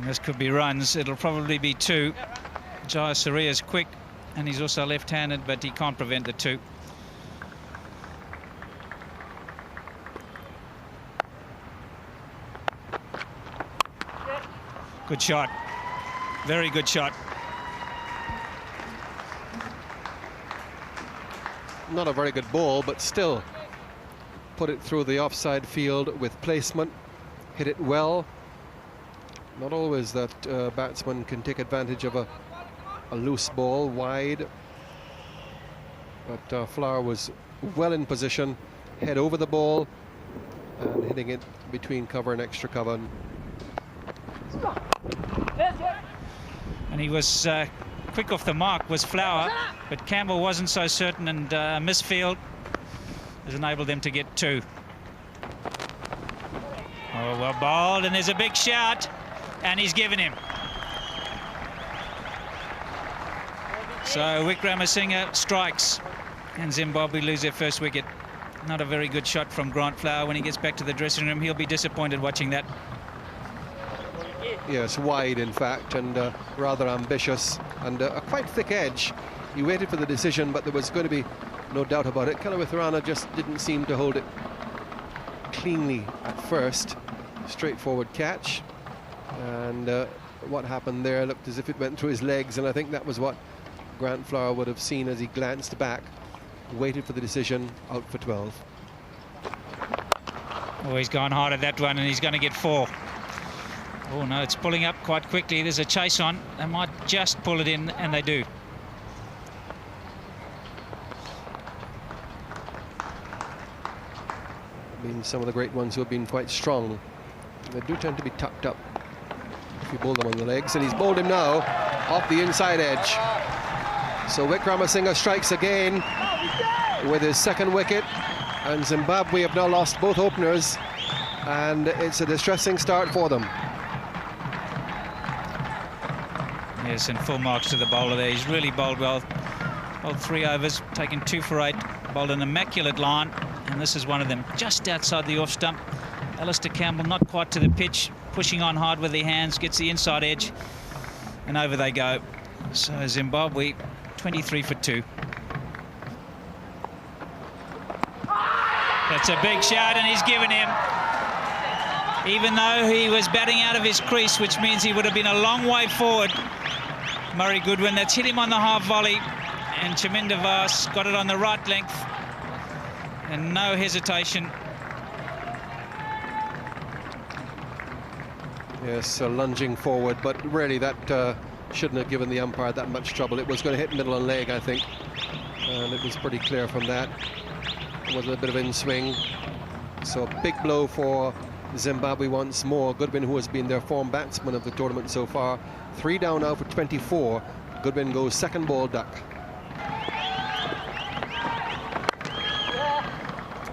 And this could be runs. It'll probably be 2. Jaya Suriya's quick, and he's also left-handed, but he can't prevent the 2. Good shot. Very good shot. Not a very good ball, but still put it through the offside field with placement. Hit it well. Not always that batsman can take advantage of a loose ball wide. But Flower was well in position, head over the ball and hitting it between cover and extra cover. And he was quick off the mark, was Flower, but Campbell wasn't so certain, and misfield has enabled them to get 2. Oh, well bowled, and there's a big shout, and he's given him. So Wickramasinghe strikes, and Zimbabwe lose their first wicket. Not a very good shot from Grant Flower. When he gets back to the dressing room, he'll be disappointed watching that. Yes, wide in fact, and rather ambitious, and a quite thick edge. He waited for the decision, but there was going to be no doubt about it. Kelawitharana just didn't seem to hold it cleanly at first. Straightforward catch, and what happened there looked as if it went through his legs, and I think that was what Grant Flower would have seen as he glanced back, waited for the decision, out for 12. Oh, he's gone hard at that one, and he's going to get 4. Oh no, it's pulling up quite quickly. There's a chase on. They might just pull it in, and they do. I mean, some of the great ones who have been quite strong, they do tend to be tucked up if you bowl them on the legs, and he's bowled him now off the inside edge. So Wickramasinghe strikes again with his second wicket, and Zimbabwe have now lost both openers, and it's a distressing start for them. Yes, and full marks to the bowler there. He's really bowled well. Bowled 3 overs, taken 2 for 8, bowled an immaculate line, and this is one of them, just outside the off stump. Alistair Campbell not quite to the pitch, pushing on hard with their hands, gets the inside edge, and over they go. So Zimbabwe 23 for 2. That's a big shot, and he's given him. Even though he was batting out of his crease, which means he would have been a long way forward. Murray Goodwin, that's hit him on the half volley, and Chaminda Vas got it on the right length, and no hesitation. Yes, lunging forward, but really that shouldn't have given the umpire that much trouble. It was going to hit middle and leg, I think, and it was pretty clear from that. It was a bit of in swing, so a big blow for Zimbabwe once more. Goodwin, who has been their form batsman of the tournament so far, 3 down now for 24. Goodwin goes second ball duck.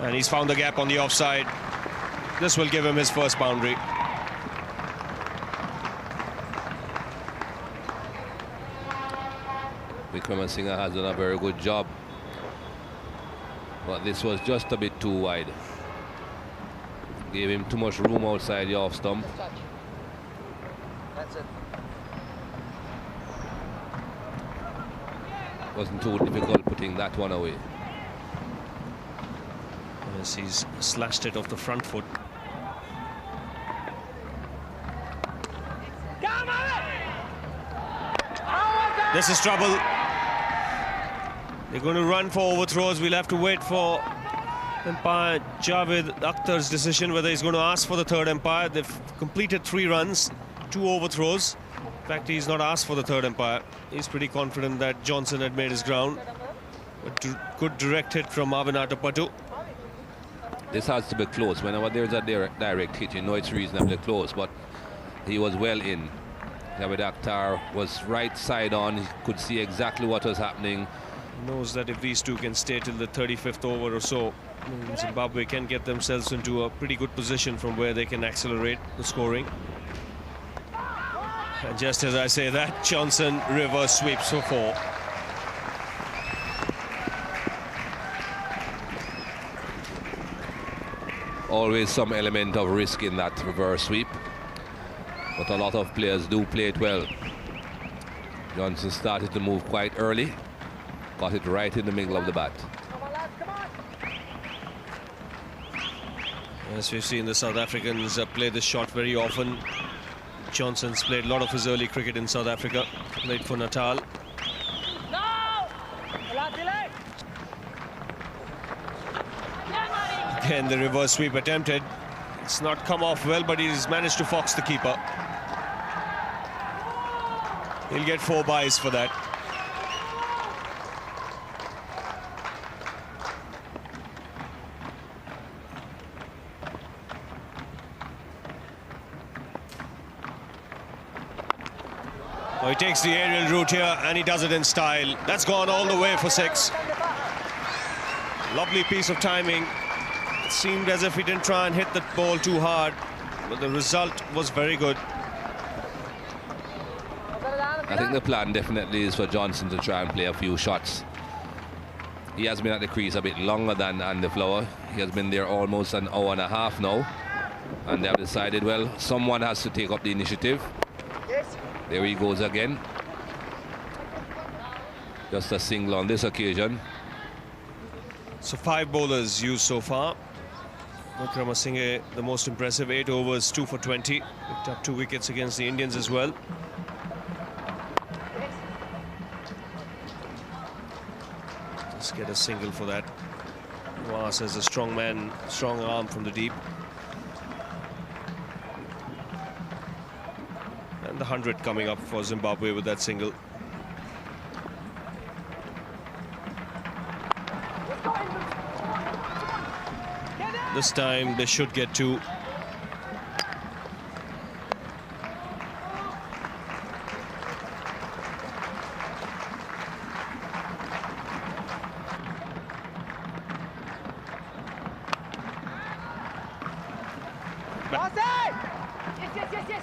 And he's found the gap on the offside. This will give him his first boundary. Wickramasinghe has done a very good job, but this was just a bit too wide. Gave him too much room outside the off stump. That's it. Wasn't too difficult putting that one away. Yes, he's slashed it off the front foot. This is trouble. They're going to run for overthrows. We'll have to wait for umpire Javed Akhtar's decision whether he's going to ask for the third umpire. They've completed 3 runs, 2 overthrows. In fact, he's not asked for the third umpire. He's pretty confident that Johnson had made his ground. A good direct hit from Avinata Patu. This has to be close. Whenever there's a direct hit, you know it's reasonably close, but he was well in. Javed Akhtar was right side on. He could see exactly what was happening. Knows that if these two can stay till the 35th over or so, Zimbabwe can get themselves into a pretty good position from where they can accelerate the scoring. And just as I say that, Johnson reverse sweeps for 4. Always some element of risk in that reverse sweep. but a lot of players do play it well. Johnson started to move quite early, got it right in the middle of the bat. As we've seen, the South Africans play this shot very often. Johnson's played a lot of his early cricket in South Africa, played for Natal. Again, the reverse sweep attempted. It's not come off well, but he's managed to fox the keeper. He'll get 4 byes for that. Oh, he takes the aerial route here, and he does it in style. That's gone all the way for 6. Lovely piece of timing. It seemed as if he didn't try and hit the ball too hard, but the result was very good. I think the plan definitely is for Johnson to try and play a few shots. He has been at the crease a bit longer than Andy Flower. He has been there almost an hour and a half now, and they have decided, well, someone has to take up the initiative. There he goes again. Just a single on this occasion. So 5 bowlers used so far. Wickramasinghe, the most impressive, 8 overs, 2 for 20. Picked up 2 wickets against the Indians as well. Just get a single for that. Was as a strong man, strong arm from the deep. And the 100 coming up for Zimbabwe with that single. This time they should get 2.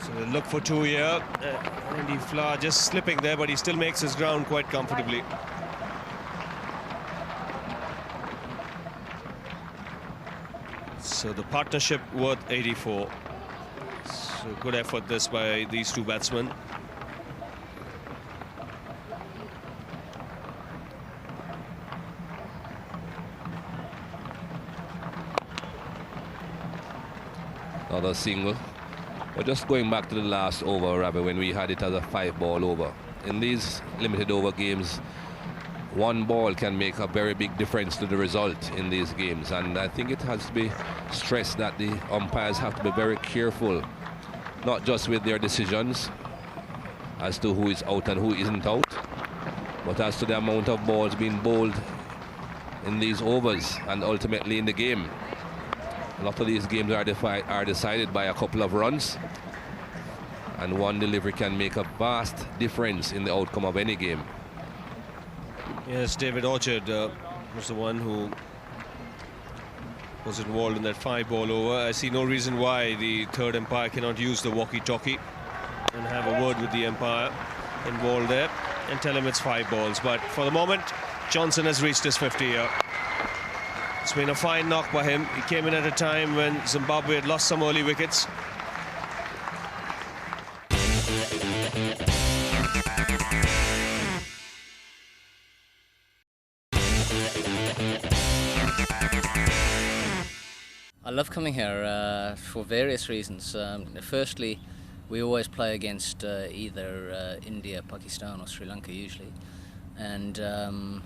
So they look for 2 here. Andy Flower just slipping there, but he still makes his ground quite comfortably. So the partnership worth 84. So good effort this by these 2 batsmen. Another single. But just going back to the last over, Ravi, when we had it as a 5-ball over. In these limited over games, 1 ball can make a very big difference to the result in these games, and I think it has to be stressed that the umpires have to be very careful, not just with their decisions as to who is out and who isn't out, but as to the amount of balls being bowled in these overs and ultimately in the game. A lot of these games are decided by a couple of runs, and 1 delivery can make a vast difference in the outcome of any game. Yes, David Orchard was the one who was involved in that 5-ball over. I see no reason why the 3rd umpire cannot use the walkie-talkie and have a word with the umpire involved there and tell him it's 5 balls. But for the moment, Johnson has reached his 50 here. It's been a fine knock by him. He came in at a time when Zimbabwe had lost some early wickets. I love coming here for various reasons. Firstly, we always play against either India, Pakistan or Sri Lanka usually, and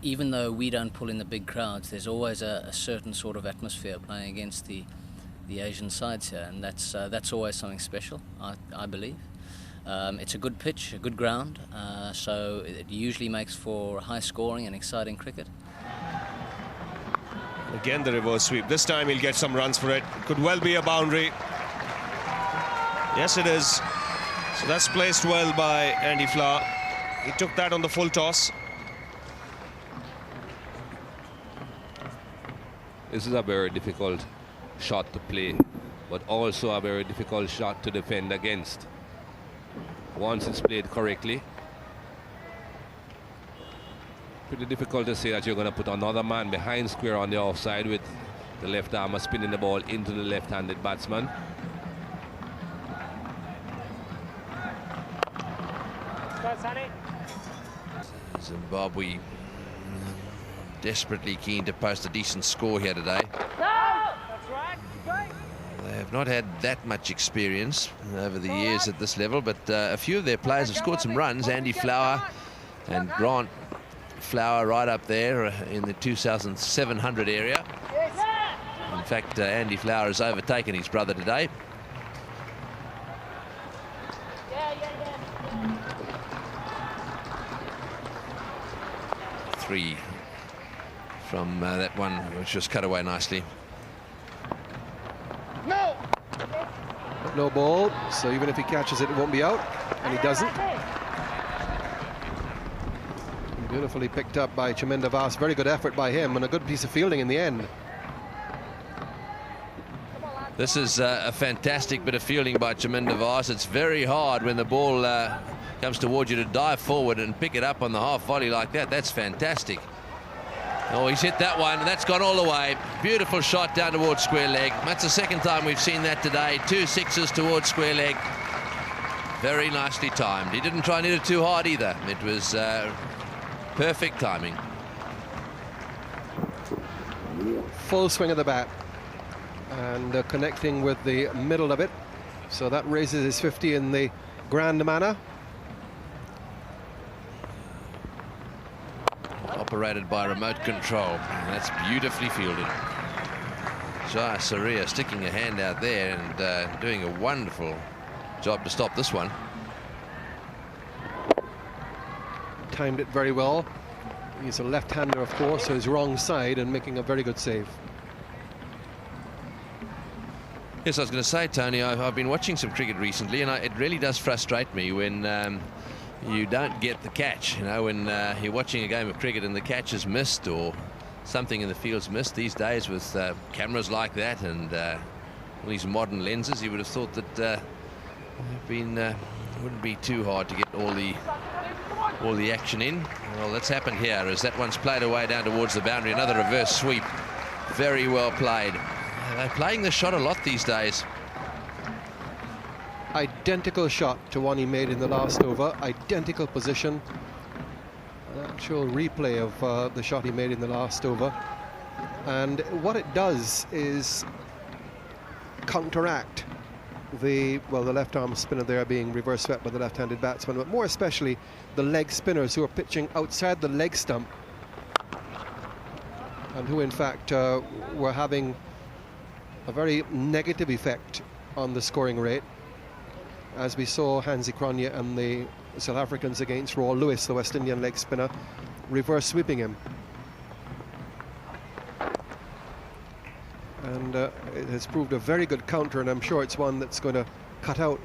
even though we don't pull in the big crowds, there's always a certain sort of atmosphere playing against the Asian sides here, and that's always something special, I believe. It's a good pitch, a good ground, so it usually makes for high scoring and exciting cricket. Again the reverse sweep. This time he'll get some runs for it. Could well be a boundary. Yes, it is. So that's placed well by Andy Flower. He took that on the full toss. This is a very difficult shot to play, but also a very difficult shot to defend against. Once it's played correctly, pretty difficult to say that you're going to put another man behind square on the offside with the left armer spinning the ball into the left-handed batsman. Zimbabwe desperately keen to post a decent score here today. They have not had that much experience over the years at this level, but a few of their players have scored some runs. Andy Flower and Grant Flower right up there in the 2,700 area. In fact, Andy Flower has overtaken his brother today. Three from that one, which was cut away nicely. No ball, so even if he catches it, it won't be out, and he doesn't. Beautifully picked up by Chimenda Vas. Very good effort by him, and a good piece of fielding in the end. This is a fantastic bit of fielding by Chimenda Vas. It's very hard when the ball comes towards you to dive forward and pick it up on the half volley like that. That's fantastic. Oh, he's hit that one, and that's gone all the way. Beautiful shot down towards square leg. That's the second time we've seen that today. 2 sixes towards square leg. Very nicely timed. He didn't try and hit it too hard either. It was perfect timing. Full swing of the bat, and connecting with the middle of it. So that raises his 50 in the grand manner. Operated by remote control. That's beautifully fielded. Jaya Saria sticking a hand out there and doing a wonderful job to stop this one. Timed it very well. He's a left-hander, of course, so he's wrong side and making a very good save. Yes, I was going to say, Tony, I've been watching some cricket recently, and it really does frustrate me when you don't get the catch. You know, when you're watching a game of cricket and the catch is missed or something in the field's missed. These days with cameras like that and all these modern lenses, you would have thought that wouldn't be too hard to get all the action in. Well, that's happened here as that one's played away down towards the boundary. Another reverse sweep. Very well played. They're playing the shot a lot these days. Identical shot to one he made in the last over. Identical position. An actual replay of the shot he made in the last over. And what it does is counteract the left-arm spinner there being reverse swept by the left-handed batsman, but more especially the leg spinners who are pitching outside the leg stump and who in fact were having a very negative effect on the scoring rate, as we saw Hansi Cronje and the South Africans against Raw Lewis, the West Indian leg spinner, reverse sweeping him. And it has proved a very good counter, and I'm sure it's one that's going to cut out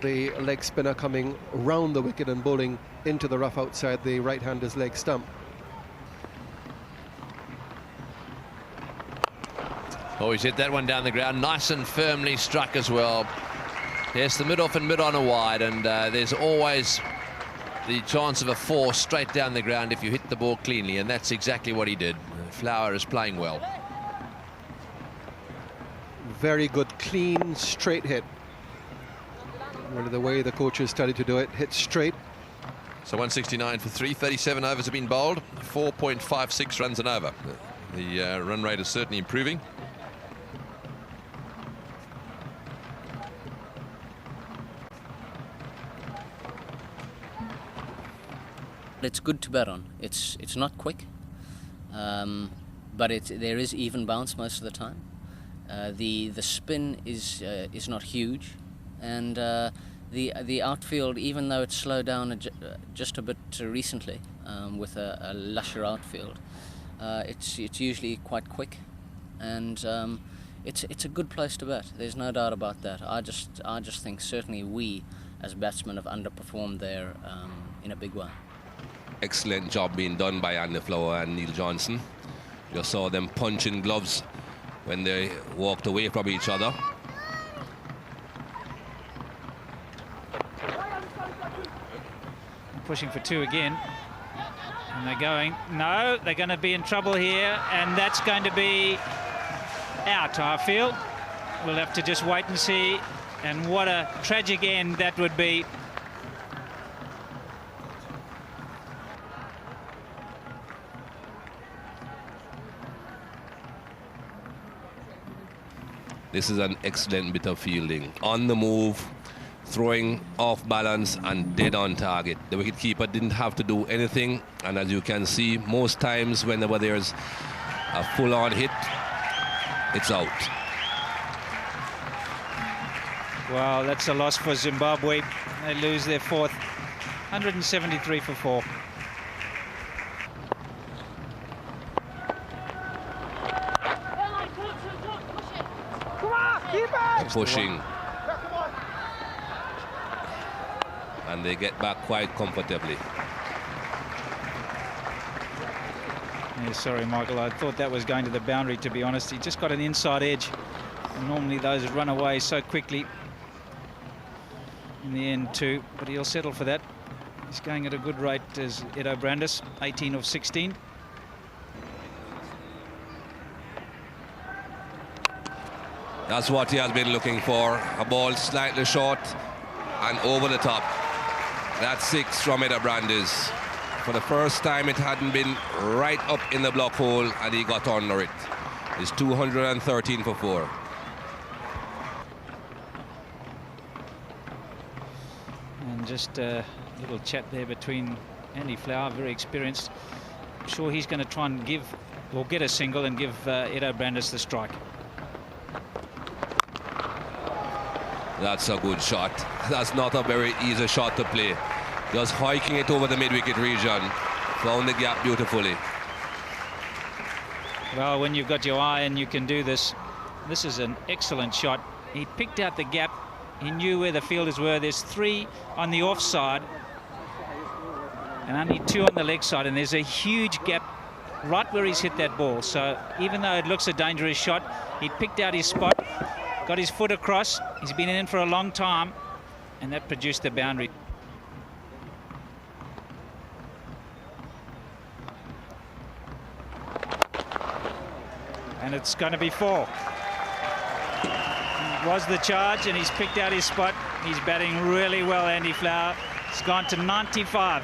the leg spinner coming round the wicket and bowling into the rough outside the right-hander's leg stump. Oh, he's hit that one down the ground, nice and firmly struck as well. Yes, the mid-off and mid-on are wide, and there's always the chance of a 4 straight down the ground if you hit the ball cleanly, and that's exactly what he did. Flower is playing well. Very good, clean, straight hit. Really the way the coaches studied to do it, hit straight. So 169 for 3, 37 overs have been bowled, 4.56 runs an over. The run rate is certainly improving. It's good to bat on. It's not quick, but there is even bounce most of the time. The spin is not huge, and the outfield, even though it's slowed down just a bit recently with a lusher outfield, it's usually quite quick, and it's a good place to bat. There's no doubt about that. I just think certainly we as batsmen have underperformed there in a big way. Excellent job being done by Andy Flower and Neil Johnson. You saw them punching gloves when they walked away from each other. Pushing for 2 again. And they're going, no, they're going to be in trouble here, and that's going to be out, I feel. We'll have to just wait and see. And what a tragic end that would be. This is an excellent bit of fielding. On the move, throwing off balance and dead on target. The wicketkeeper didn't have to do anything, and as you can see, most times whenever there's a full-on hit, it's out. Well, that's a loss for Zimbabwe. They lose their fourth, 173 for 4. Pushing. And they get back quite comfortably. Yeah, sorry, Michael, I thought that was going to the boundary, to be honest. He just got an inside edge. And normally those run away so quickly in the end too, but he'll settle for that. He's going at a good rate as Edo Brandis, 18 of 16. That's what he has been looking for. A ball slightly short and over the top. That's 6 from Edo Brandis. For the first time, it hadn't been right up in the block hole, and he got under it. It's 213 for 4. And just a little chat there between Andy Flower, very experienced. I'm sure he's going to try and give, or get a single and give Edo Brandis the strike. That's a good shot. That's not a very easy shot to play. Just hiking it over the mid-wicket region. Found the gap beautifully. Well, when you've got your eye and you can do this, this is an excellent shot. He picked out the gap. He knew where the fielders were. There's 3 on the offside and only 2 on the leg side, and there's a huge gap right where he's hit that ball. So even though it looks a dangerous shot, he picked out his spot, got his foot across. He's been in for a long time, and that produced the boundary. And it's going to be 4. Was the charge, and he's picked out his spot. He's batting really well, Andy Flower. It's gone to 95.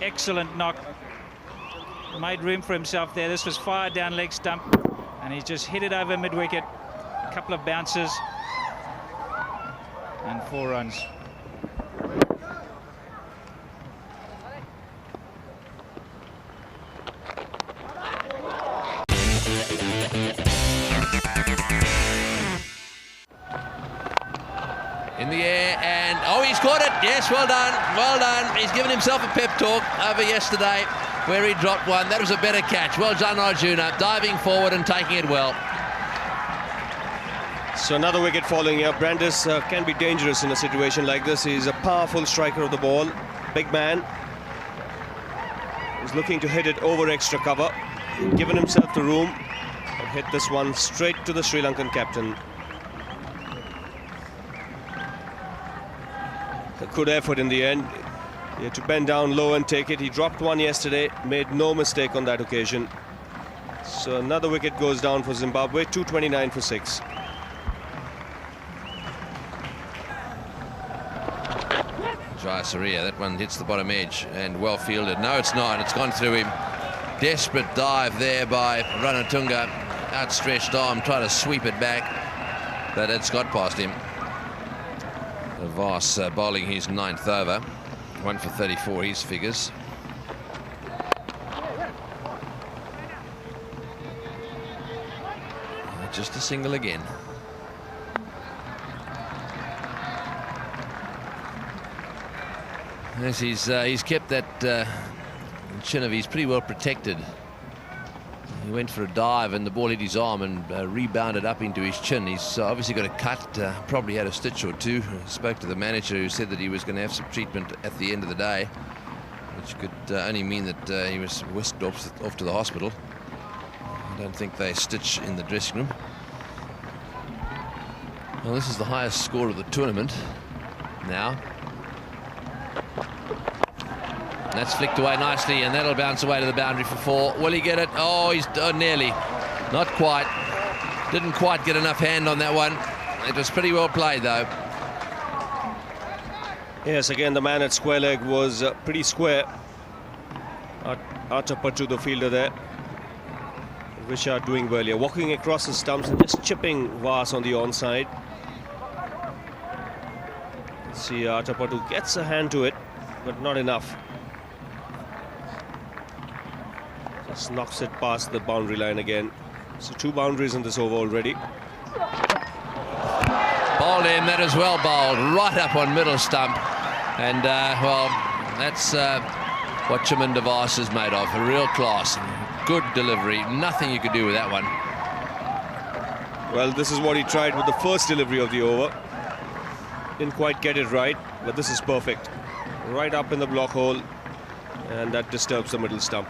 Excellent knock. Made room for himself there. This was fired down leg stump, and he's just hit it over mid-wicket. A couple of bounces and 4 runs. In the air, and oh, he's caught it. Yes, well done, well done. He's given himself a pep talk over yesterday where he dropped one. That was a better catch. Well done, Arjuna, diving forward and taking it well. So another wicket falling here. Brandis can be dangerous in a situation like this. He's a powerful striker of the ball, big man. He's looking to hit it over extra cover. Given himself the room and hit this one straight to the Sri Lankan captain. A good effort in the end. He had to bend down low and take it. He dropped one yesterday, made no mistake on that occasion. So another wicket goes down for Zimbabwe, 229 for 6. Jayasuriya, that one hits the bottom edge and well fielded. No, it's not. It's gone through him. Desperate dive there by Ranatunga. Outstretched arm, trying to sweep it back, but it's got past him. Voss bowling his 9th over. 1 for 34, his figures. Just a single again. Yes, he's kept that chin of his pretty well protected. He went for a dive and the ball hit his arm and rebounded up into his chin. He's obviously got a cut, probably had a stitch or 2. Spoke to the manager, who said that he was going to have some treatment at the end of the day, which could only mean that he was whisked off to the hospital. I don't think they stitch in the dressing room. Well, this is the highest score of the tournament now. That's flicked away nicely, and that'll bounce away to the boundary for 4. Will he get it? Oh, he's nearly. Not quite. Didn't quite get enough hand on that one. It was pretty well played, though. Yes, again, the man at square leg was pretty square. Atapattu, the fielder there. Wishart doing well here, walking across the stumps and just chipping Vas on the onside. See, Tapatu gets a hand to it, but not enough. Just knocks it past the boundary line again. So 2 boundaries in this over already. Bowled in, that is well bowled, right up on middle stump. And, well, that's what Chaminda Vas is made of, a real class. Good delivery, nothing you could do with that one. Well, this is what he tried with the first delivery of the over. Didn't quite get it right, but this is perfect. Right up in the block hole, and that disturbs the middle stump.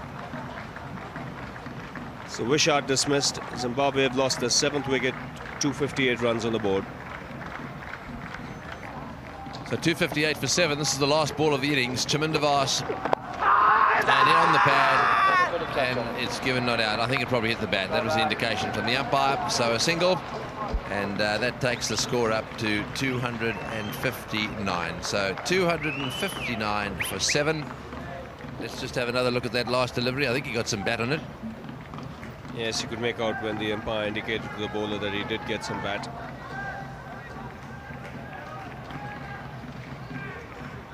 So Wishart dismissed. Zimbabwe have lost their 7th wicket, 258 runs on the board. So 258 for 7, this is the last ball of the innings. Chaminda Vas, and in on the pad. And it's given not out. I think it probably hit the bat. That was the indication from the umpire. So a single, and that takes the score up to 259. So 259 for 7. Let's just have another look at that last delivery. I think he got some bat on it. Yes, you could make out when the umpire indicated to the bowler that he did get some bat.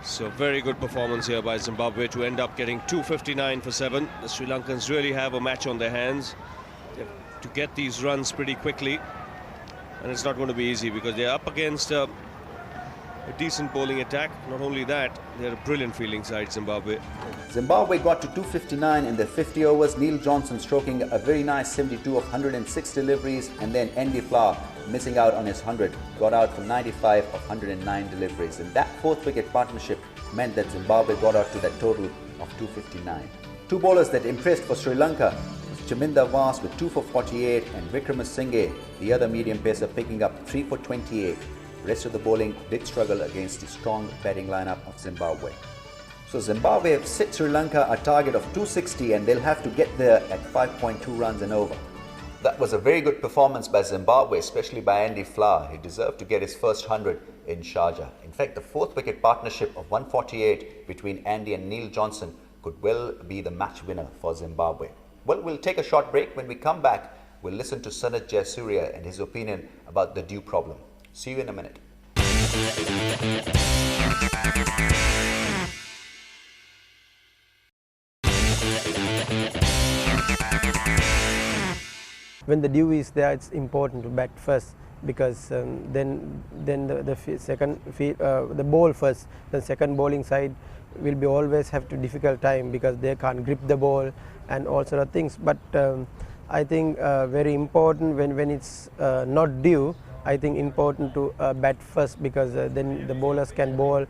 So very good performance here by Zimbabwe to end up getting 259 for 7. The Sri Lankans really have a match on their hands. They have to get these runs pretty quickly, and it's not going to be easy because they're up against a decent bowling attack. Not only that, they're a brilliant fielding side, Zimbabwe. Zimbabwe got to 259 in their 50 overs. Neil Johnson stroking a very nice 72 of 106 deliveries, and then Andy Flower missing out on his 100, got out for 95 of 109 deliveries. And that 4th wicket partnership meant that Zimbabwe got out to that total of 259. 2 bowlers that impressed for Sri Lanka was Chaminda Vas with 2 for 48 and Vikramasinghe, the other medium pacer, picking up 3 for 28. Rest of the bowling did struggle against the strong batting lineup of Zimbabwe. So Zimbabwe have set Sri Lanka a target of 260, and they'll have to get there at 5.2 runs and over. That was a very good performance by Zimbabwe, especially by Andy Flower. He deserved to get his first 100 in Sharjah. In fact, the 4th wicket partnership of 148 between Andy and Neil Johnson could well be the match winner for Zimbabwe. Well, we'll take a short break. When we come back, we'll listen to Sanat Jayasuriya and his opinion about the dew problem. See you in a minute. When the dew is there, it's important to bat first, because then the ball first, the second bowling side will be always have to difficult time because they can't grip the ball and all sort of things. But I think very important when it's not dew, I think important to bat first, because then the bowlers can bowl,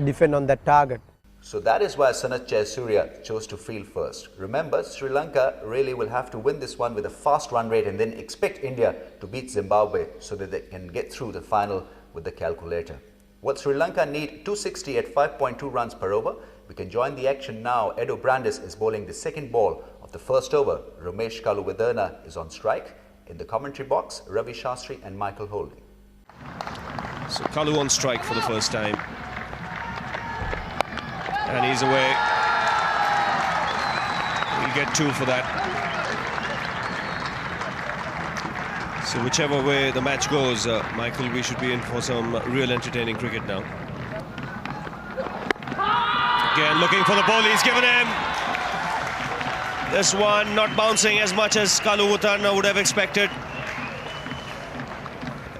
defend on that target. So that is why Sanat Jayasuriya chose to field first. Remember, Sri Lanka really will have to win this one with a fast run rate and then expect India to beat Zimbabwe so that they can get through the final with the calculator. Well, Sri Lanka need 260 at 5.2 runs per over. We can join the action now. Edo Brandis is bowling the second ball of the first over. Ramesh Kaluwaderna is on strike. In the commentary box, Ravi Shastri and Michael Holding. So Kalu on strike for the first time. And he's away. He'll get 2 for that. So whichever way the match goes, Michael, we should be in for some real entertaining cricket now. Again, looking for the ball he's given him. This one not bouncing as much as Kaluwaderna would have expected.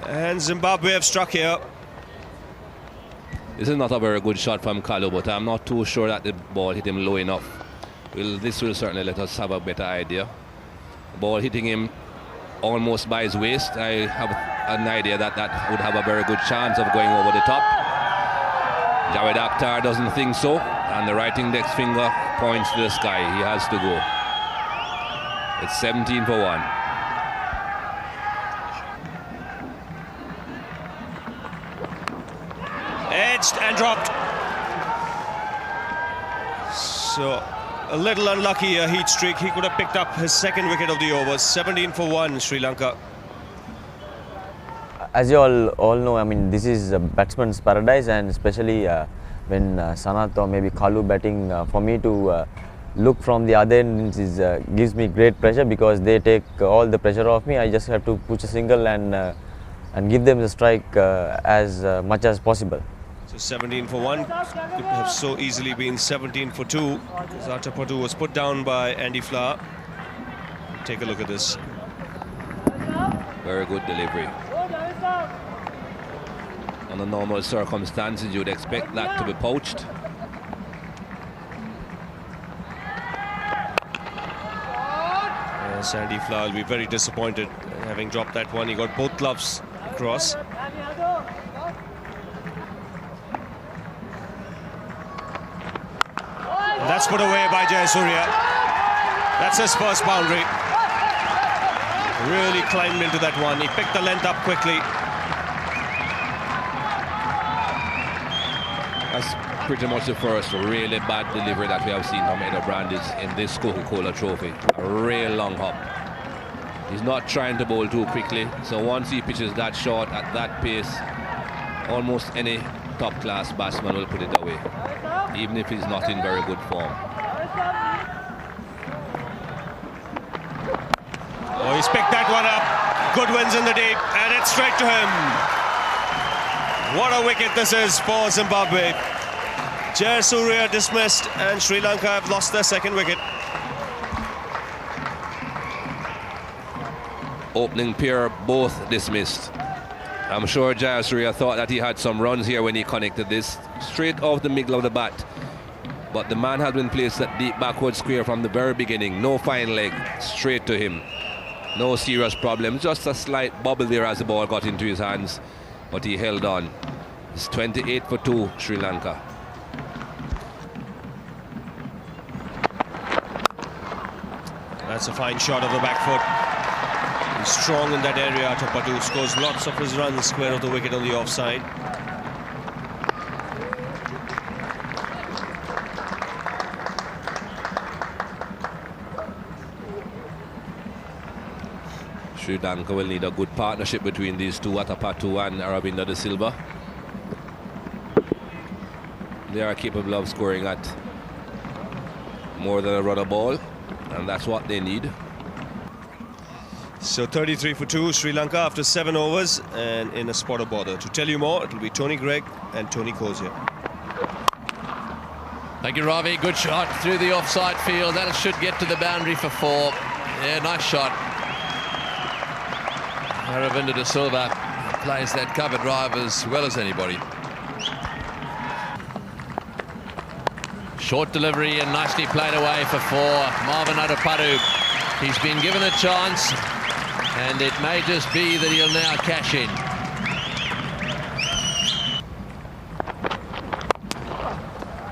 And Zimbabwe have struck here. This is not a very good shot from Kalu, but I'm not too sure that the ball hit him low enough. This will certainly let us have a better idea. The ball hitting him almost by his waist. I have an idea that that would have a very good chance of going over the top. Javed Akhtar doesn't think so, and the right index finger points to the sky. He has to go. It's 17 for 1. Edged and dropped. So a little unlucky a heat streak. He could have picked up his second wicket of the over. 17 for 1, Sri Lanka. As you all know, I mean, this is a batsman's paradise, and especially when Sanat or maybe Kalu batting, for me to look from the other end gives me great pressure because they take all the pressure off me. I just have to push a single and give them the strike as much as possible. So 17 for 1 could have so easily been 17 for 2. Zatapadu was put down by Andy Flower. Take a look at this. Very good delivery. Under normal circumstances, you'd expect that to be poached. Andy Flower will be very disappointed having dropped that one. He got both gloves across. And that's put away by Jayasuriya. That's his first boundary. Really climbed into that one. He picked the length up quickly. That's pretty much the first really bad delivery that we have seen from Edo Brandis in this Coca-Cola Trophy. A real long hop. He's not trying to bowl too quickly, so once he pitches that short at that pace, almost any top-class batsman will put it away, even if he's not in very good form. Oh, he's picked that one up. Goodwin's in the deep, and it's straight to him. What a wicket this is for Zimbabwe. Jayasuriya dismissed, and Sri Lanka have lost their second wicket. Opening pair both dismissed. I'm sure Jayasuriya thought that he had some runs here when he connected this straight off the middle of the bat. But the man had been placed at deep backward square from the very beginning. No fine leg, straight to him. No serious problem, just a slight bubble there as the ball got into his hands. But he held on. It's 28 for 2, Sri Lanka. That's a fine shot of the back foot. He's strong in that area. Tapadu scores lots of his runs square of the wicket on the offside. Sri Lanka will need a good partnership between these two, Atapatu and Aravinda de Silva. They are capable of scoring at more than a run a ball, and that's what they need. So 33 for 2, Sri Lanka after 7 overs and in a spot of bother. To tell you more, it'll be Tony Greig and Tony Cozier. Thank you, Ravi. Good shot through the offside field. That should get to the boundary for 4. Yeah, nice shot. Aravinda de Silva plays that cover drive as well as anybody. Short delivery and nicely played away for 4. Marvin Adapadu. He's been given a chance, and it may just be that he'll now cash in.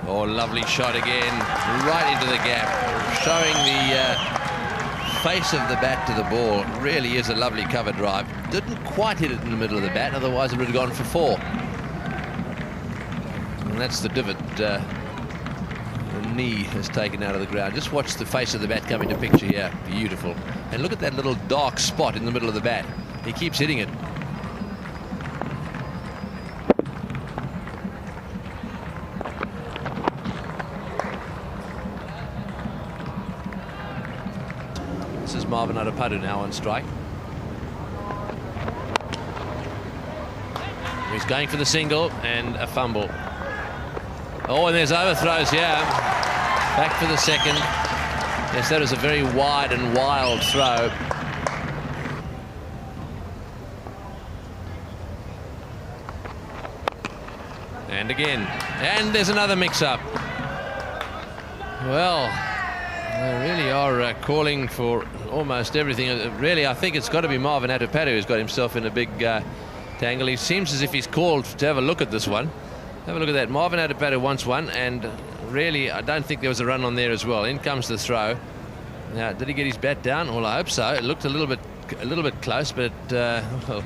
Oh, lovely shot again, right into the gap, showing the face of the bat to the ball. Really is a lovely cover drive. Didn't quite hit it in the middle of the bat, otherwise it would have gone for 4. And that's the divot the knee has taken out of the ground. Just watch the face of the bat come into picture here. Beautiful. And look at that little dark spot in the middle of the bat. He keeps hitting it. This is Marvin Adapadu now on strike. He's going for the single and a fumble. Oh, and there's overthrows here. Back for the second. Yes, that was a very wide and wild throw. And again. And there's another mix-up. Well, they really are calling for almost everything. Really, I think it's got to be Marvin Adapadu who's got himself in a big tangle. He seems as if he's called to have a look at this one. Have a look at that. Marvin Adapadu wants one, and really, I don't think there was a run on there as well. In comes the throw. Now, did he get his bat down? Well, I hope so. It looked a little bit close, but well,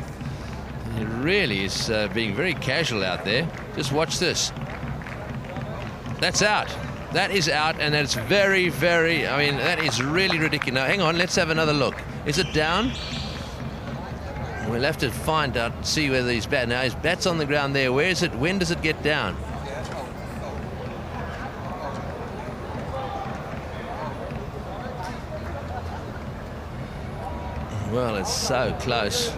he really is being very casual out there. Just watch this. That's out. That is out, and that's very, very. I mean, that is really ridiculous. Now, hang on. Let's have another look. Is it down? We'll have to find out, see whether he's bat. Now, his bat's on the ground there. Where is it? When does it get down? Well, it's so close.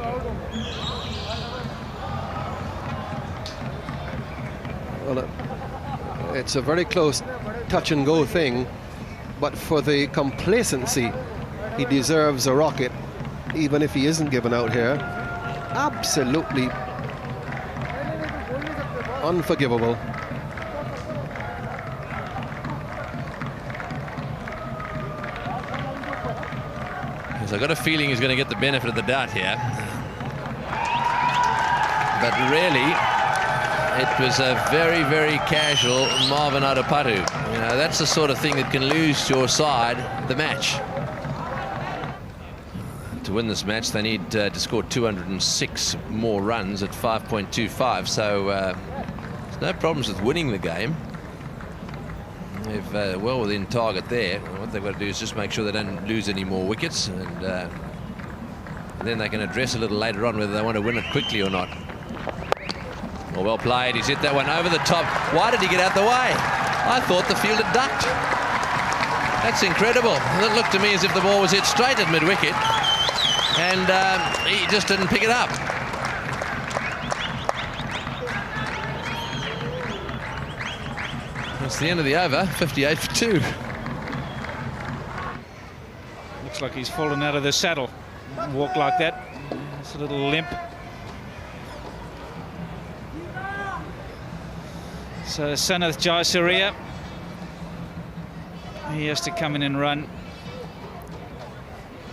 Well, it's a very close touch and go thing, but for the complacency, he deserves a rocket, even if he isn't given out here. Absolutely unforgivable. Yes, I've got a feeling he's going to get the benefit of the doubt here. But really, it was a very, very casual Marvin Adapatu. You know, that's the sort of thing that can lose your side the match. To win this match, they need to score 206 more runs at 5.25. So there's no problems with winning the game. They've well within target there. What they've got to do is just make sure they don't lose any more wickets, and then they can address a little later on whether they want to win it quickly or not. Well played. He's hit that one over the top. Why did he get out the way? I thought the field had ducked. That's incredible. It looked to me as if the ball was hit straight at mid-wicket, and he just didn't pick it up. That's the end of the over. 58 for 2. Looks like he's fallen out of the saddle. Walk like that. It's a little limp. So Sanath Jayasuriya, he has to come in and run.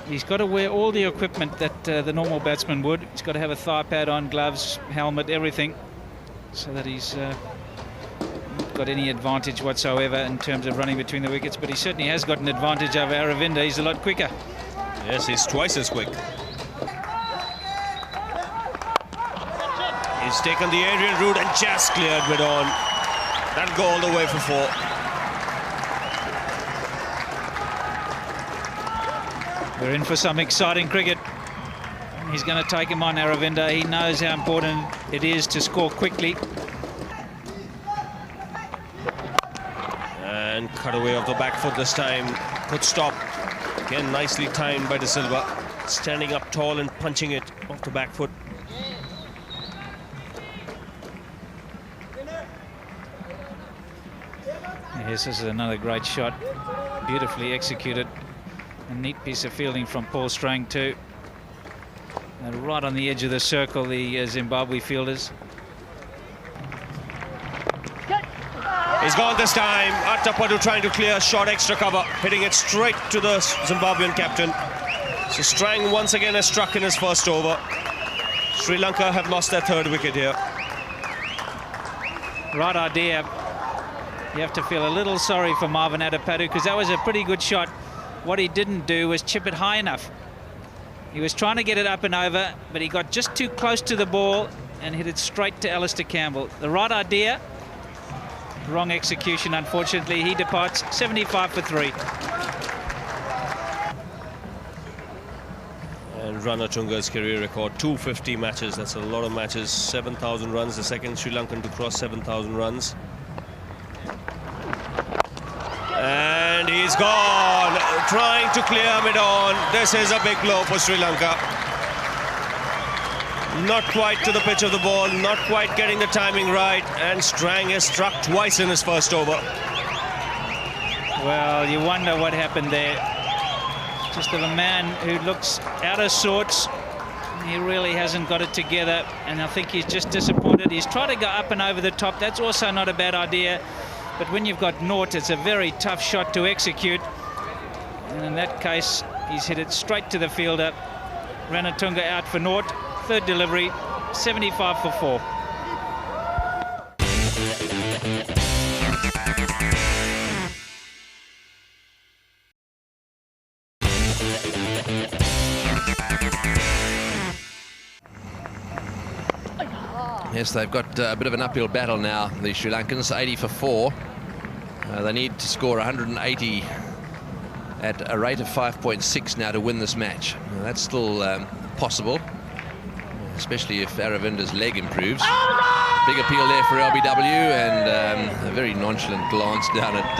He's got to wear all the equipment that the normal batsman would. He's got to have a thigh pad on, gloves, helmet, everything, so that he's not got any advantage whatsoever in terms of running between the wickets. But he certainly has got an advantage over Aravinda. He's a lot quicker. Yes, he's twice as quick. He's taken the aerial route and just cleared mid-on. That'll go all the way for 4. We're in for some exciting cricket. He's going to take him on, Aravinda. He knows how important it is to score quickly. And cut away off the back foot this time. Good stop. Again, nicely timed by De Silva. Standing up tall and punching it off the back foot. Yes, this is another great shot. Beautifully executed. A neat piece of fielding from Paul Strang too. And right on the edge of the circle, the Zimbabwe fielders. He's gone this time. Adapatu trying to clear short extra cover, hitting it straight to the Zimbabwean captain. So Strang once again has struck in his first over. Sri Lanka have lost their 3rd wicket here. Right idea. You have to feel a little sorry for Marvin Adapatu, because that was a pretty good shot. What he didn't do was chip it high enough. He was trying to get it up and over, but he got just too close to the ball and hit it straight to Alistair Campbell. The right idea, wrong execution, unfortunately. He departs 75 for 3. And Ranatunga's career record, 250 matches. That's a lot of matches. 7,000 runs, the second Sri Lankan to cross 7,000 runs. And he's gone, trying to clear mid-on. This is a big blow for Sri Lanka. Not quite to the pitch of the ball, not quite getting the timing right, and Strang has struck twice in his first over. Well, you wonder what happened there. Just of a man who looks out of sorts. He really hasn't got it together, and I think he's just disappointed. He's tried to go up and over the top. That's also not a bad idea. But when you've got naught, it's a very tough shot to execute. And in that case, he's hit it straight to the fielder. Ranatunga out for naught. 3rd delivery, 75 for 4. Yes, they've got a bit of an uphill battle now, the Sri Lankans. 80 for 4. They need to score 180 at a rate of 5.6 now to win this match. Now, that's still possible, especially if Aravinda's leg improves. Big appeal there for LBW, and a very nonchalant glance down at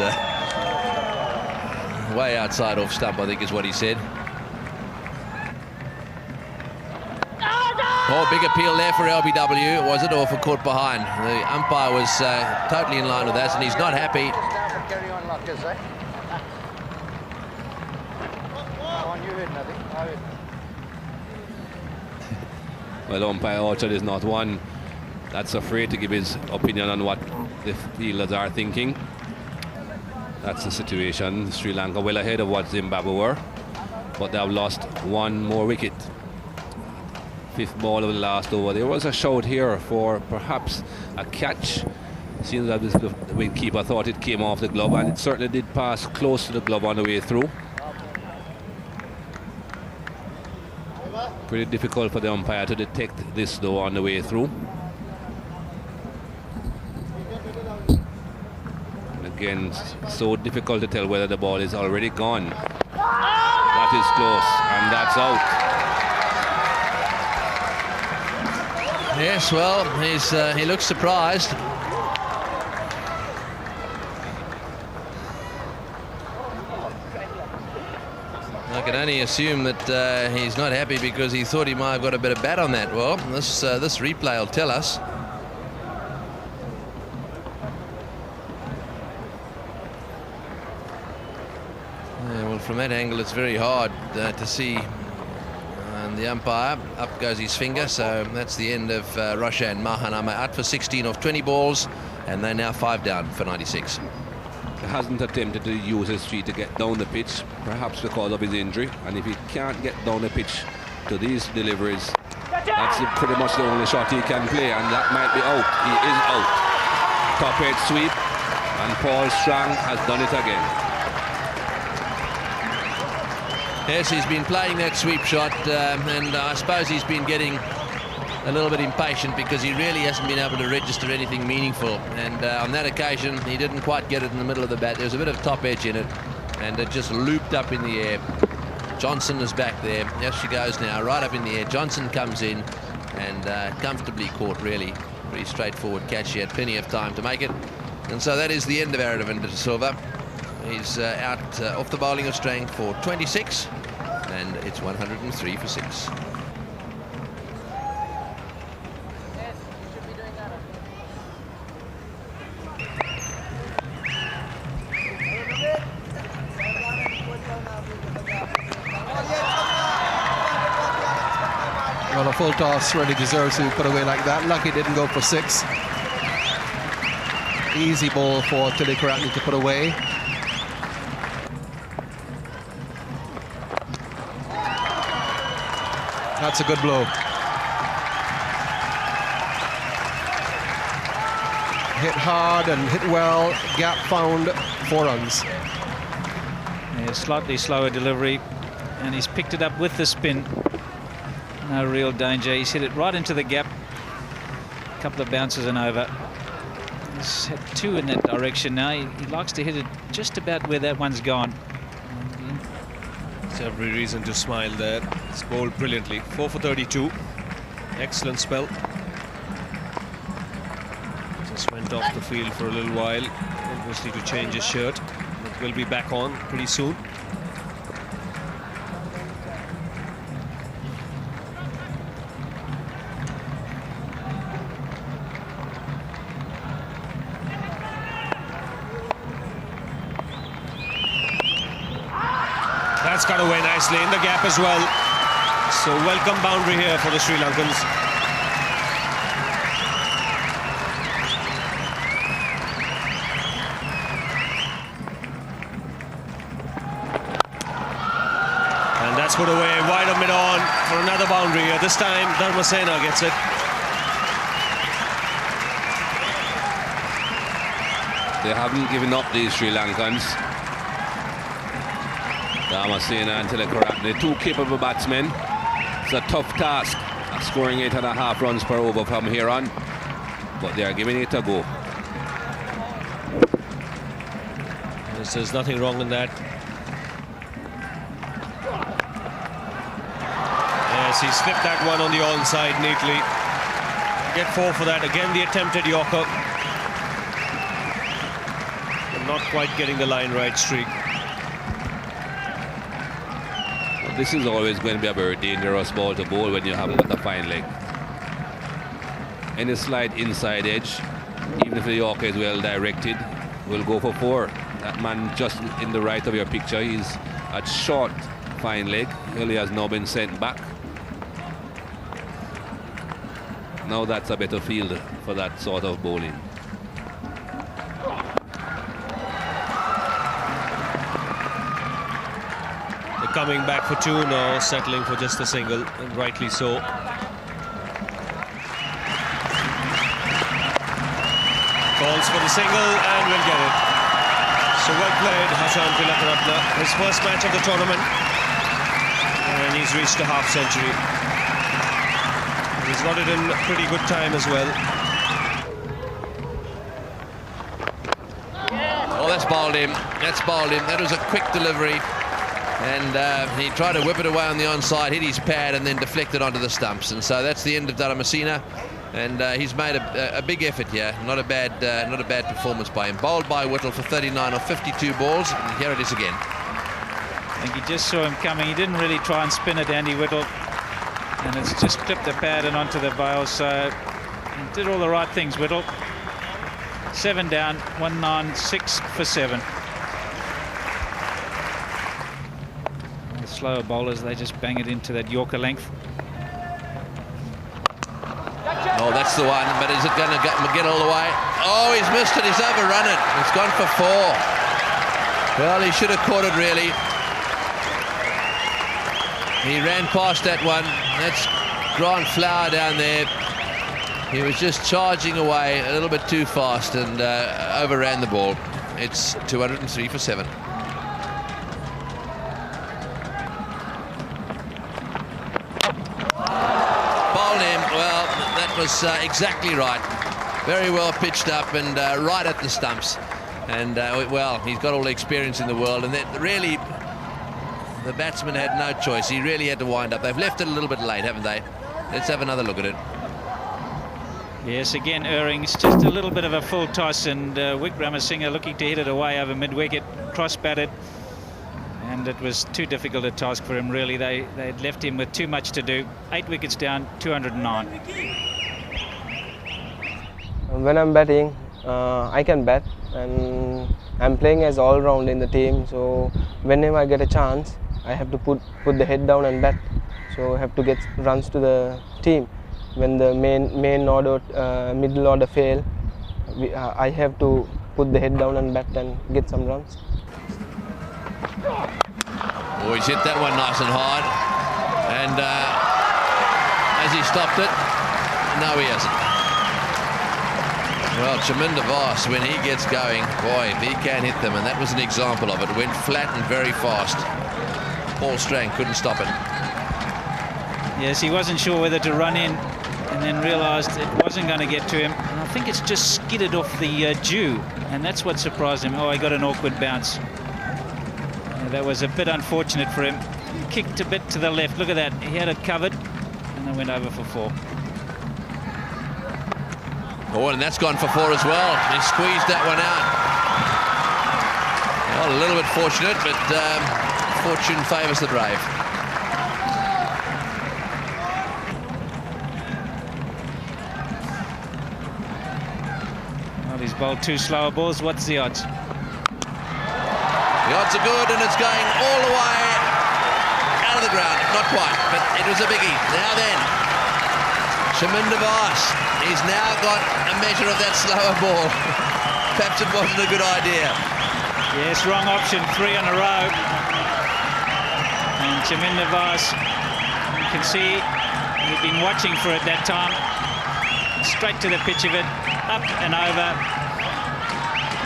way outside off stump, I think is what he said. Oh, big appeal there for LBW, was it, or for caught behind? The umpire was totally in line with that, and he's not happy. Well, umpire Orchard is not one that's afraid to give his opinion on what the fielders are thinking. That's the situation. Sri Lanka well ahead of what Zimbabwe were, but they have lost one more wicket. Fifth ball of the last over. There was a shout here for perhaps a catch. Seems that the wicketkeeper thought it came off the glove, and it certainly did pass close to the glove on the way through. Pretty difficult for the umpire to detect this though on the way through. And again, so difficult to tell whether the ball is already gone. That is close, and that's out. Yes, well, he looks surprised. I can only assume that he's not happy because he thought he might have got a bit of bat on that. Well, this replay will tell us. Yeah, well, from that angle, it's very hard to see. And the umpire, up goes his finger, so that's the end of Roshan Mahanama out for 16 off 20 balls, and they're now 5 down for 96. He hasn't attempted to use his feet to get down the pitch, perhaps because of his injury, and if he can't get down the pitch to these deliveries, that's pretty much the only shot he can play, and that might be out. He is out. Top edge sweep, and Paul Strang has done it again. Yes, he's been playing that sweep shot, and I suppose he's been getting a little bit impatient because he really hasn't been able to register anything meaningful. And on that occasion, he didn't quite get it in the middle of the bat. There was a bit of top edge in it, and it just looped up in the air. Johnson is back there. There she goes now, right up in the air. Johnson comes in and comfortably caught, really. Pretty straightforward catch. He had plenty of time to make it. And so that is the end of Aravinda de Silva. He's out off the bowling of Strang for 26, and it's 103 for 6. Well, a full toss really deserves to be put away like that. Lucky didn't go for 6. Easy ball for Tilakaratne to put away. That's a good blow. Hit hard and hit well. Gap found, 4 runs. Yeah, slightly slower delivery, and he's picked it up with the spin. No real danger. He's hit it right into the gap. A couple of bounces and over. He's had 2 in that direction now. He likes to hit it just about where that one's gone. There's every reason to smile there. It's bowled brilliantly. 4 for 32. Excellent spell. Just went off the field for a little while, obviously to change his shirt. But will be back on pretty soon. That's got away nicely in the gap as well. So welcome boundary here for the Sri Lankans. And that's put away wide of mid-on for another boundary here. This time Dharmasena gets it. They haven't given up, these Sri Lankans. Dharmasena and Tilakaratne, 2 capable batsmen. It's a tough task, scoring 8.5 runs per over from here on, but they are giving it a go. There's nothing wrong in that. Yes, he slipped that one on the onside neatly. Get 4 for that. Again, the attempted Yorker. But not quite getting the line right streak. This is always going to be a very dangerous ball to bowl when you haven't got a fine leg. any slight inside edge, even if the Yorker is well directed, will go for 4. That man just in the right of your picture, he's at short fine leg. He has now been sent back. Now that's a better field for that sort of bowling. They're coming back for 2 now, settling for just a single, and rightly so. Calls for the single and will get it. So well played, Hassan Tilakaratne. His first match of the tournament, and he's reached a half century. He's got it in pretty good time as well. Oh, that's bowled him. That's bowled him. That was a quick delivery. And he tried to whip it away on the onside, hit his pad, and then deflected onto the stumps. And so that's the end of Dharamasena. And he's made a big effort here. Not a bad performance by him. Bowled by Whittle for 39 or 52 balls. And here it is again. I think he just saw him coming. He didn't really try and spin it, Andy Whittle. And it's just clipped the pad and onto the bail. So he did all the right things, Whittle. 7 down, 196 for 7. The slower bowlers, they just bang it into that Yorker length. Oh, that's the one, but is it going to get all the way? Oh, he's missed it. He's overrun it. It's gone for 4. Well, he should have caught it, really. He ran past that one. That's Grant Flower down there. He was just charging away a little bit too fast and overran the ball. It's 203 for 7. Bowled him. Well, that was exactly right. Very well pitched up and right at the stumps. And, well, he's got all the experience in the world. And that really, the batsman had no choice. He really had to wind up. They've left it a little bit late, haven't they? Let's have another look at it. Yes, again, erring. It's just a little bit of a full toss, and Wickramasinghe looking to hit it away over mid-wicket, cross-batted. And it was too difficult a task for him, really. They'd left him with too much to do. 8 wickets down, 209. When I'm batting, I can bat, and I'm playing as all-round in the team. So whenever I get a chance, I have to put the head down and bat. So I have to get runs to the team. When the main order, middle order fail, I have to put the head down and bat and get some runs. Oh, he's hit that one nice and hard. And has he stopped it? No, he hasn't. Well, Chaminda Vaas, when he gets going, boy, he can hit them, and that was an example of it. It went flat and very fast. Paul Strang couldn't stop it. Yes, he wasn't sure whether to run in, and then realised it wasn't going to get to him. And I think it's just skidded off the dew, and that's what surprised him. Oh, he got an awkward bounce. Yeah, that was a bit unfortunate for him. He kicked a bit to the left. Look at that. He had it covered, and it went over for 4. Oh, and that's gone for 4 as well. He squeezed that one out. Well, a little bit fortunate, but fortune favours the brave. Well, he's bowled 2 slower balls. What's the odds? The odds are good, and it's going all the way out of the ground. Not quite, but it was a biggie. Now then, Chaminda Vaas, he's now got a measure of that slower ball. Perhaps it wasn't a good idea. Yes, wrong option, 3 in a row. And Chaminda Vaas, you can see he'd been watching for it that time. Straight to the pitch of it, up and over.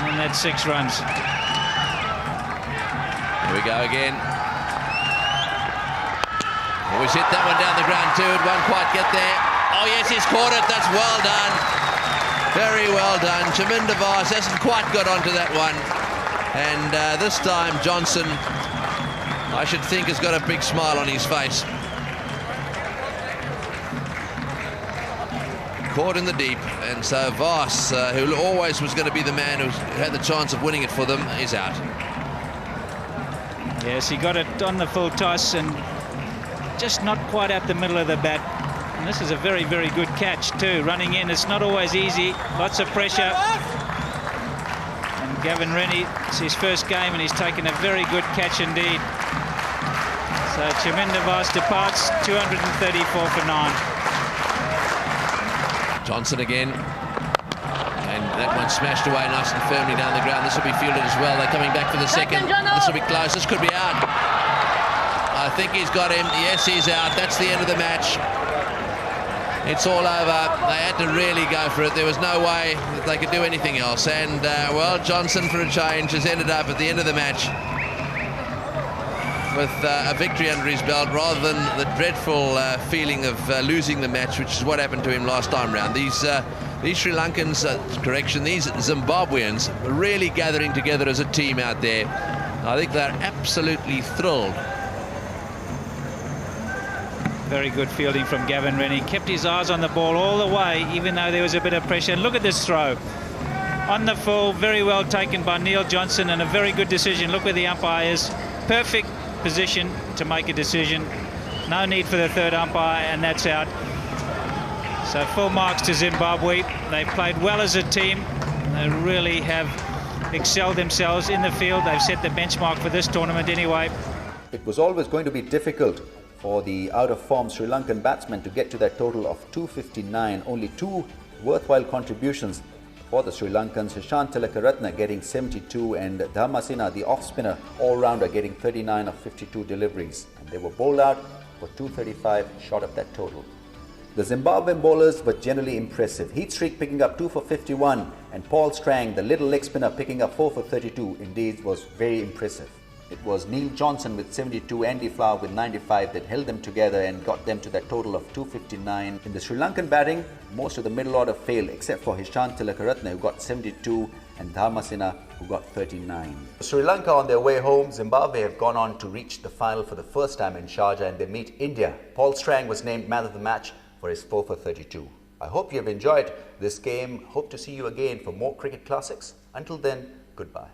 And that's 6 runs. Here we go again. Always hit that one down the ground too. It won't quite get there. Oh yes, he's caught it. That's well done. Very well done. Chaminda Vaas hasn't quite got onto that one. And this time Johnson, I should think, has got a big smile on his face. Caught in the deep, and so Vaas, who always was going to be the man who had the chance of winning it for them, is out. Yes, he got it on the full toss and just not quite out the middle of the bat. this is a very, very good catch too. Running in, it's not always easy. Lots of pressure. And Gavin Rennie, it's his first game and he's taken a very good catch indeed. So Chaminda Vaas departs 234 for 9. Johnson again. And that one smashed away nice and firmly down the ground. This will be fielded as well. They're coming back for the second. This will be close. This could be out. I think he's got him. Yes, he's out. That's the end of the match. It's all over. They had to really go for it. There was no way that they could do anything else. And, well, Johnson, for a change, has ended up at the end of the match with a victory under his belt rather than the dreadful feeling of losing the match, which is what happened to him last time round. These Sri Lankans, these Zimbabweans are really gathering together as a team out there. I think they're absolutely thrilled. Very good fielding from Gavin Rennie. Kept his eyes on the ball all the way, even though there was a bit of pressure. And look at this throw. On the full, very well taken by Neil Johnson, and a very good decision. Look where the umpire is. Perfect position to make a decision. No need for the third umpire, and that's out. So full marks to Zimbabwe. They played well as a team. They really have excelled themselves in the field. They've set the benchmark for this tournament anyway. It was always going to be difficult for the out-of-form Sri Lankan batsmen to get to that total of 259. Only two worthwhile contributions for the Sri Lankans. Hishant Tilakaratne getting 72 and Dharmasena, the off-spinner, all-rounder, getting 39 of 52 deliveries. And they were bowled out for 235, short of that total. The Zimbabwean bowlers were generally impressive. Heat Streak picking up 2 for 51 and Paul Strang, the little leg spinner, picking up 4 for 32, indeed was very impressive. It was Neil Johnson with 72, Andy Flower with 95 that held them together and got them to that total of 259. In the Sri Lankan batting, most of the middle order failed except for Hishant Tilakaratne, who got 72, and Dharmasena, who got 39. Sri Lanka on their way home. Zimbabwe have gone on to reach the final for the first time in Sharjah, and they meet India. Paul Strang was named man of the match for his 4 for 32. I hope you have enjoyed this game. Hope to see you again for more cricket classics. Until then, goodbye.